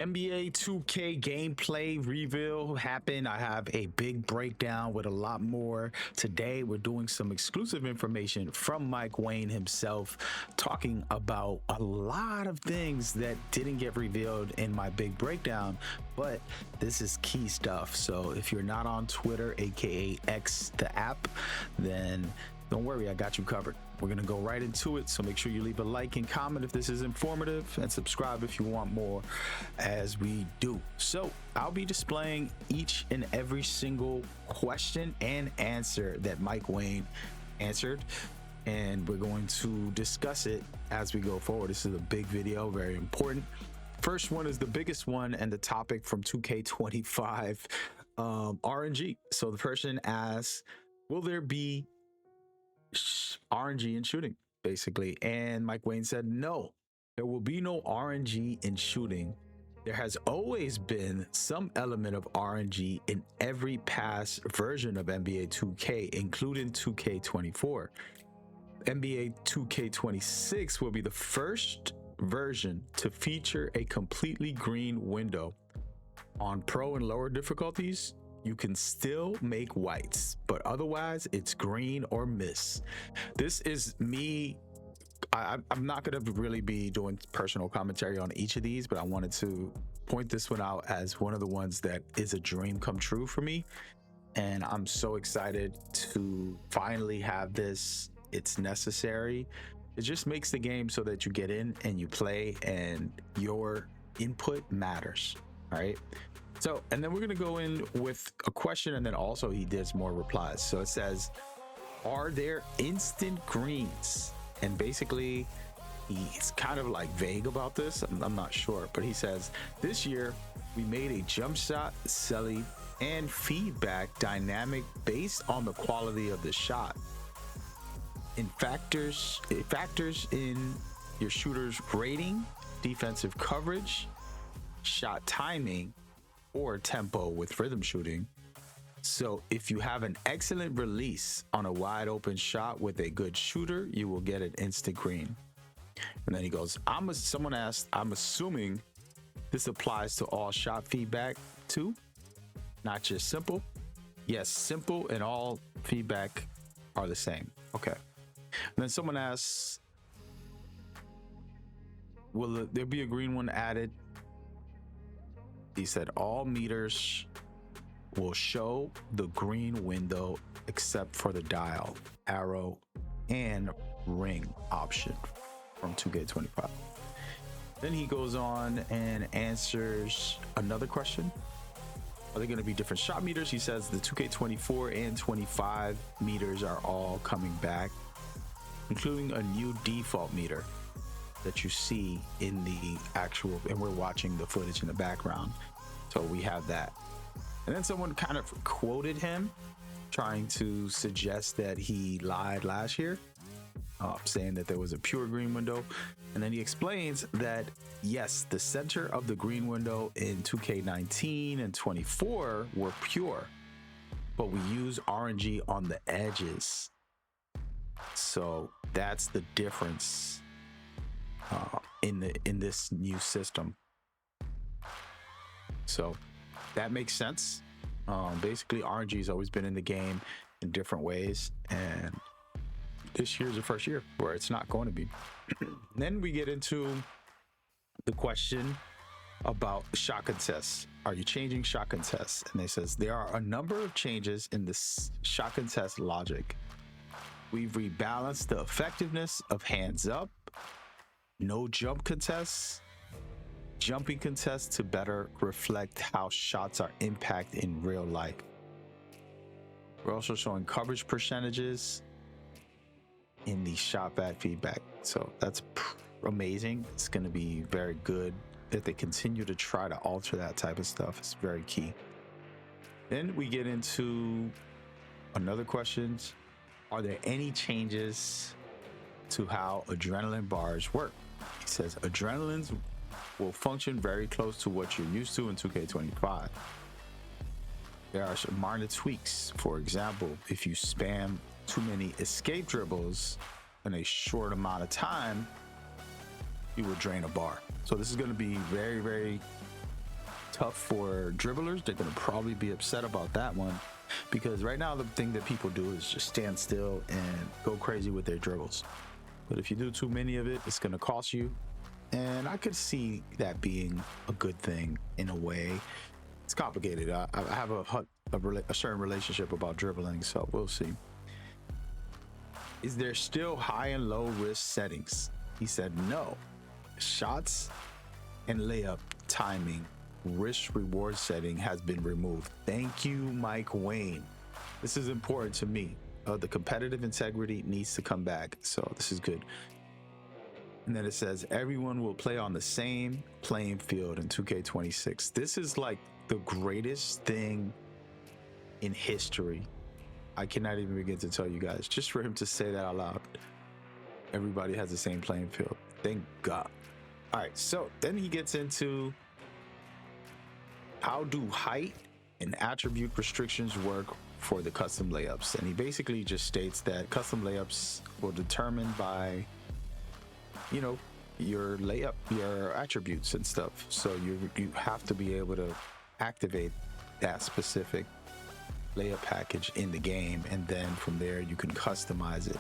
NBA 2K gameplay reveal happened. I have a big breakdown with a lot more. Today, we're doing some exclusive information from Mike Wang himself, talking about a lot of things that didn't get revealed in my big breakdown, but this is key stuff. So if you're not on Twitter, aka X, the app, then don't worry, I got you covered. We're going to go right into it. So make sure you leave a like and comment if this is informative, and subscribe if you want more as we do. So I'll be displaying each and every single question and answer that Mike Wang answered, and we're going to discuss it as we go forward. This is a big video, very important. First one is the biggest one and the topic from 2K25, RNG. So the person asks, will there be RNG in shooting, basically? And Mike Wang said, no, there will be no RNG in shooting. There has always been some element of RNG in every past version of NBA 2K, including 2K24. NBA 2K26 will be the first version to feature a completely green window. On pro and lower difficulties, you can still make whites, but otherwise it's green or miss. This is me. I'm not going to really be doing personal commentary on each of these, but I wanted to point this one out as one of the ones that is a dream come true for me. And I'm so excited to finally have this. It's necessary. It just makes the game so that you get in and you play and your input matters. All right. So, and then we're going to go in with a question, and then also he does more replies. So it says, are there instant greens? And basically, he's kind of like vague about this. I'm not sure, but he says, this year we made a jump shot, celly, and feedback dynamic based on the quality of the shot. It factors in your shooter's rating, defensive coverage, shot timing, or tempo with rhythm shooting. So if you have an excellent release on a wide open shot with a good shooter, you will get an instant green. And then he goes, someone asked, I'm assuming this applies to all shot feedback too, not just simple. Yes, simple and all feedback are the same. Okay. And then someone asks, will there be a green one added? He said all meters will show the green window except for the dial, arrow, and ring option from 2K25. Then he goes on and answers another question. Are there going to be different shot meters? He says the 2K24 and 25 meters are all coming back, including a new default meter that you see in the actual, and we're watching the footage in the background, so we have that. And then someone kind of quoted him trying to suggest that he lied last year, saying that there was a pure green window. And then he explains that yes, the center of the green window in 2K19 and 24 were pure, but we use RNG on the edges. So that's the difference in this new system. So that makes sense. Basically, RNG has always been in the game in different ways, and this year's the first year where it's not going to be. Then we get into the question about shot contests. Are you changing shot contests? And they says there are a number of changes in the shot contest logic. We've rebalanced the effectiveness of hands up, no jump contests, jumping contests to better reflect how shots are impacted in real life. We're also showing coverage percentages in the shot back feedback. So that's amazing. It's going to be very good that they continue to try to alter that type of stuff. It's very key. Then we get into another question. Are there any changes to how adrenaline bars work? He says adrenalines will function very close to what you're used to in 2K25. There are some minor tweaks. For example, if you spam too many escape dribbles in a short amount of time, you will drain a bar. So this is going to be very, very tough for dribblers. They're going to probably be upset about that one, because right now the thing that people do is just stand still and go crazy with their dribbles. But if you do too many of it, it's going to cost you. And I could see that being a good thing in a way. It's complicated. I have a certain relationship about dribbling, so we'll see. Is there still high and low risk settings? He said no. Shots and layup timing risk reward setting has been removed. Thank you, Mike Wayne. This is important to me. The competitive integrity needs to come back, so this is good. And then it says everyone will play on the same playing field in 2K26. This is like the greatest thing in history. I cannot even begin to tell you guys. Just for him to say that out loud, everybody has the same playing field. Thank God. All right, so then he gets into how do height and attribute restrictions work for the custom layups. And he basically just states that custom layups will determined by, you know, your layup, your attributes and stuff. So you have to be able to activate that specific layup package in the game, and then from there you can customize it.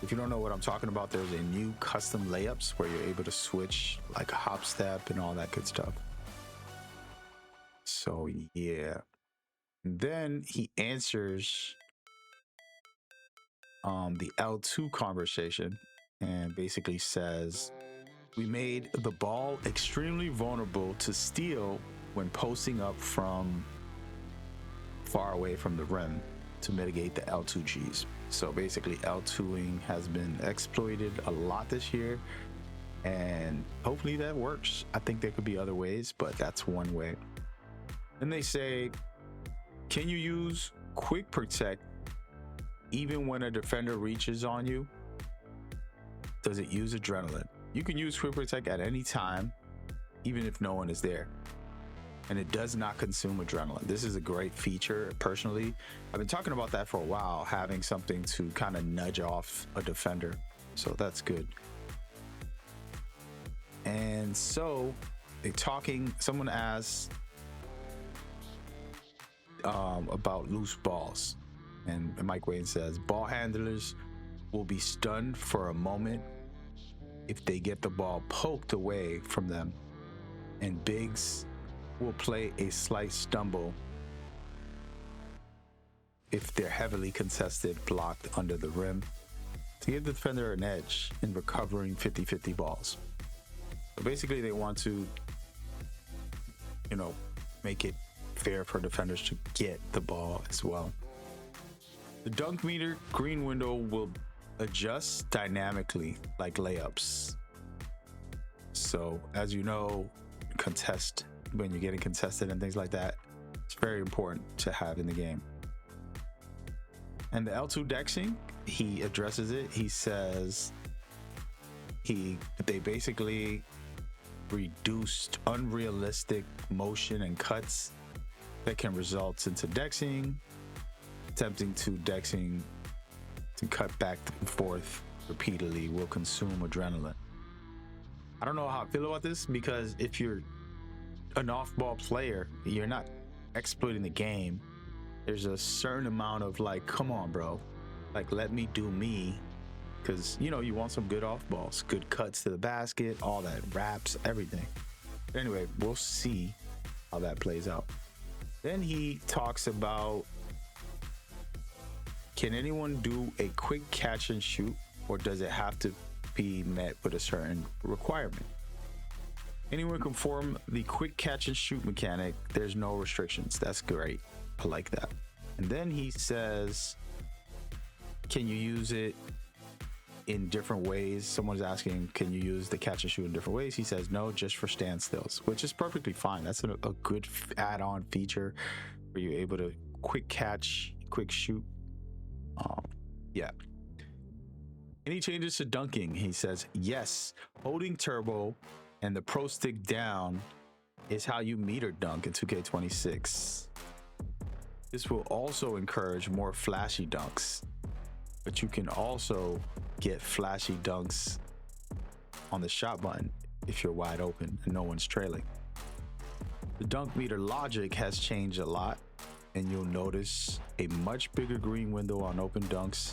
If you don't know what I'm talking about, there's a new custom layups where you're able to switch like a hop step and all that good stuff. So yeah. And then he answers the L2 conversation and basically says, we made the ball extremely vulnerable to steal when posting up from far away from the rim to mitigate the L2Gs. So basically L2ing has been exploited a lot this year, and hopefully that works. I think there could be other ways, but that's one way. And they say, can you use quick protect even when a defender reaches on you? Does it use adrenaline? You can use quick protect at any time, even if no one is there. And it does not consume adrenaline. This is a great feature. Personally, I've been talking about that for a while, having something to kind of nudge off a defender. So that's good. And so someone asked about loose balls. And Mike Wayne says, ball handlers will be stunned for a moment if they get the ball poked away from them. And bigs will play a slight stumble if they're heavily contested, blocked under the rim, to give the defender an edge in recovering 50-50 balls. So basically they want to, make it fair for defenders to get the ball as well. The dunk meter green window will adjust dynamically like layups. So as you know, when you're getting contested and things like that, it's very important to have in the game. And the L2 dexing, he addresses it. He says they basically reduced unrealistic motion and cuts that can result into dexing. Attempting to dexing to cut back and forth repeatedly will consume adrenaline. I don't know how I feel about this, because if you're an off-ball player, you're not exploiting the game. There's a certain amount of like, come on, bro, like let me do me, because you want some good off balls, good cuts to the basket, all that, wraps, everything. But anyway, we'll see how that plays out. Then he talks about, can anyone do a quick catch and shoot, or does it have to be met with a certain requirement? Anyone can form the quick catch and shoot mechanic. There's no restrictions. That's great. I like that. And then he says, can you use it in different ways? Someone's asking, can you use the catch and shoot in different ways? He says, no, just for standstills, which is perfectly fine. That's a good add-on feature where you're able to quick catch, quick shoot. Yeah. Any changes to dunking? He says, yes, holding turbo and the pro stick down is how you meter dunk in 2K26. This will also encourage more flashy dunks, but you can also get flashy dunks on the shot button if you're wide open and no one's trailing. The dunk meter logic has changed a lot, and you'll notice a much bigger green window on open dunks,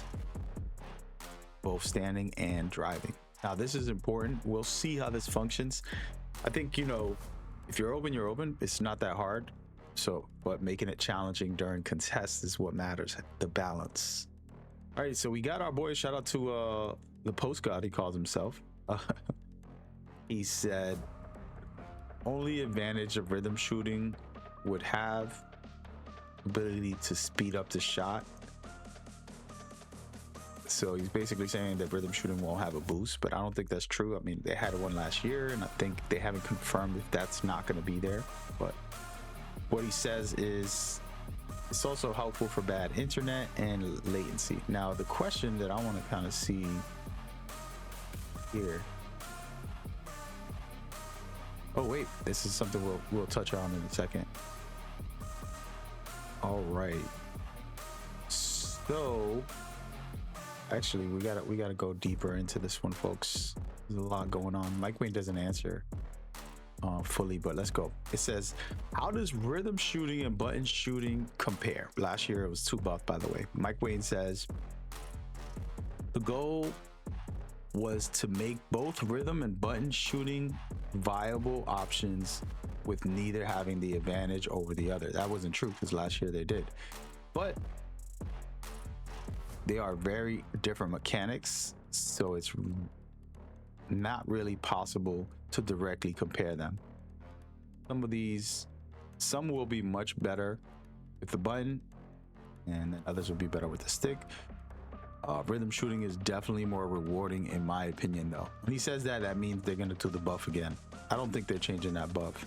both standing and driving. Now, this is important. We'll see how this functions. I think, you know, if you're open, you're open. It's not that hard. So, but making it challenging during contests is what matters, the balance. All right, so we got our boy. Shout out to the post god, he calls himself. He said, only advantage of rhythm shooting would have ability to speed up the shot. So he's basically saying that rhythm shooting won't have a boost, but I don't think that's true. I mean, they had one last year, and I think they haven't confirmed if that's not going to be there. But what he says is it's also helpful for bad internet and latency. Now, the question that I want to kind of see here. Oh wait, this is something we'll touch on in a second. All right. So actually, we gotta go deeper into this one, folks. There's a lot going on. Mike Wayne doesn't answer fully, but let's go. It says, how does rhythm shooting and button shooting compare? Last year it was $2, by the way. Mike Wayne says the goal was to make both rhythm and button shooting viable options with neither having the advantage over the other. That wasn't true because last year they did, but they are very different mechanics, so it's not really possible to directly compare them. Some will be much better with the button, and then others will be better with the stick. Rhythm shooting is definitely more rewarding in my opinion, though. When he says that, that means they're gonna do the buff again. I don't think they're changing that buff.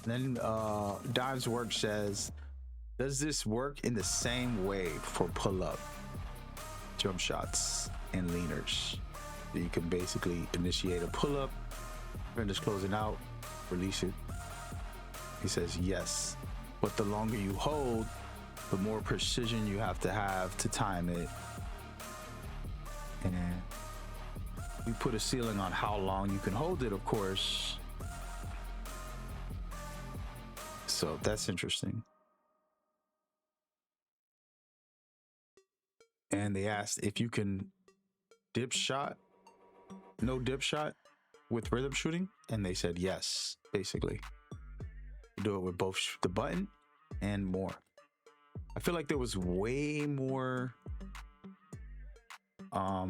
And then Dimes Work says, does this work in the same way for pull-up, jump shots, and leaners? You can basically initiate a pull-up, finish closing out, release it. He says yes, but the longer you hold, the more precision you have to time it. And we put a ceiling on how long you can hold it, of course. So that's interesting. And they asked if you can no dip shot with rhythm shooting, and they said yes. Basically, you do it with both the button and more. I feel like there was way more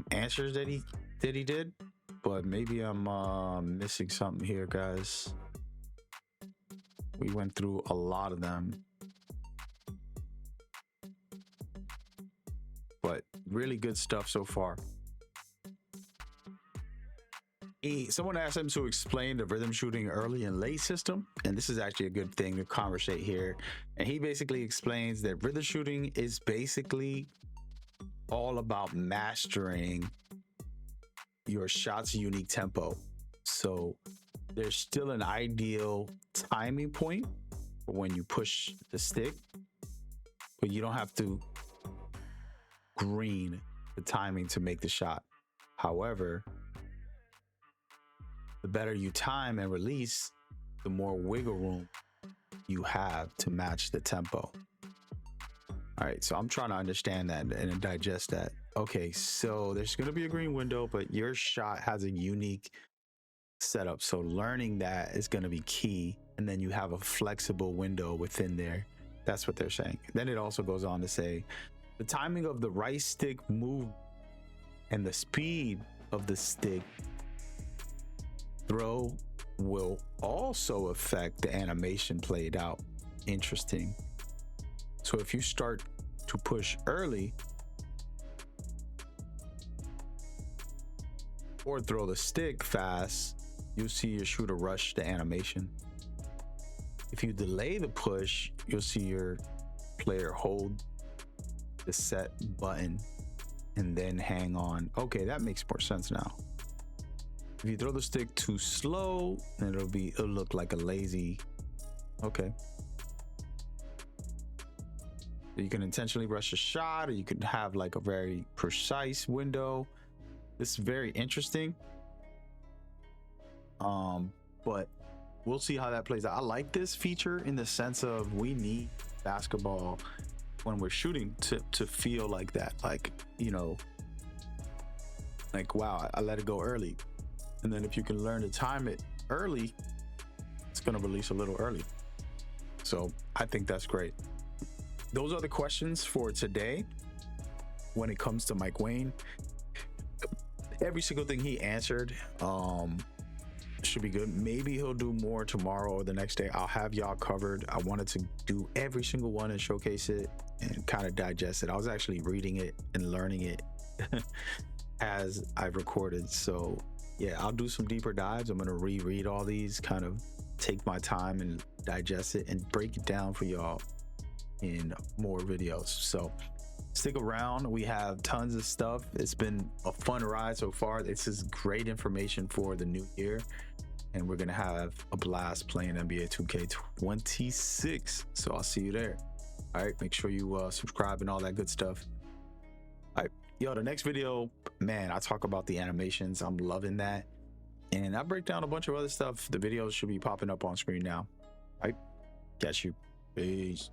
answers that he did, but maybe I'm missing something here, guys. We went through a lot of them, but really good stuff so far. Someone asked him to explain the rhythm shooting early and late system, and this is actually a good thing to conversate here. And he basically explains that rhythm shooting is basically all about mastering your shot's unique tempo. So there's still an ideal timing point for when you push the stick, but you don't have to green the timing to make the shot. However, the better you time and release, the more wiggle room you have to match the tempo. All right, so I'm trying to understand that and digest that. Okay, so there's going to be a green window, but your shot has a unique setup. So learning that is going to be key. And then you have a flexible window within there. That's what they're saying. Then it also goes on to say the timing of the right stick move and the speed of the stick throw will also affect the animation played out. Interesting. So if you start to push early or throw the stick fast, you'll see your shooter rush the animation. If you delay the push, you'll see your player hold the set button and then hang on. Okay, that makes more sense now. If you throw the stick too slow, then it'll look like a lazy. Okay. You can intentionally rush a shot, or you can have like a very precise window. This is very interesting. But we'll see how that plays out. I like this feature in the sense of we need basketball when we're shooting to feel like that, like, you know, like, wow, I let it go early. And then if you can learn to time it early, it's going to release a little early. So I think that's great. Those are the questions for today. When it comes to Mike Wang, every single thing he answered should be good. Maybe he'll do more tomorrow or the next day. I'll have y'all covered. I wanted to do every single one and showcase it and kind of digest it. I was actually reading it and learning it as I recorded. So yeah, I'll do some deeper dives. I'm gonna reread all these, kind of take my time and digest it and break it down for y'all in more videos. So stick around. We have tons of stuff. It's been a fun ride so far. This is great information for the new year, and we're gonna have a blast playing NBA 2K26. So I'll see you there. All right, make sure you subscribe and all that good stuff. All right, yo, the next video, man, I talk about the animations. I'm loving that, and I break down a bunch of other stuff. The videos should be popping up on screen now. All right, catch you. Peace.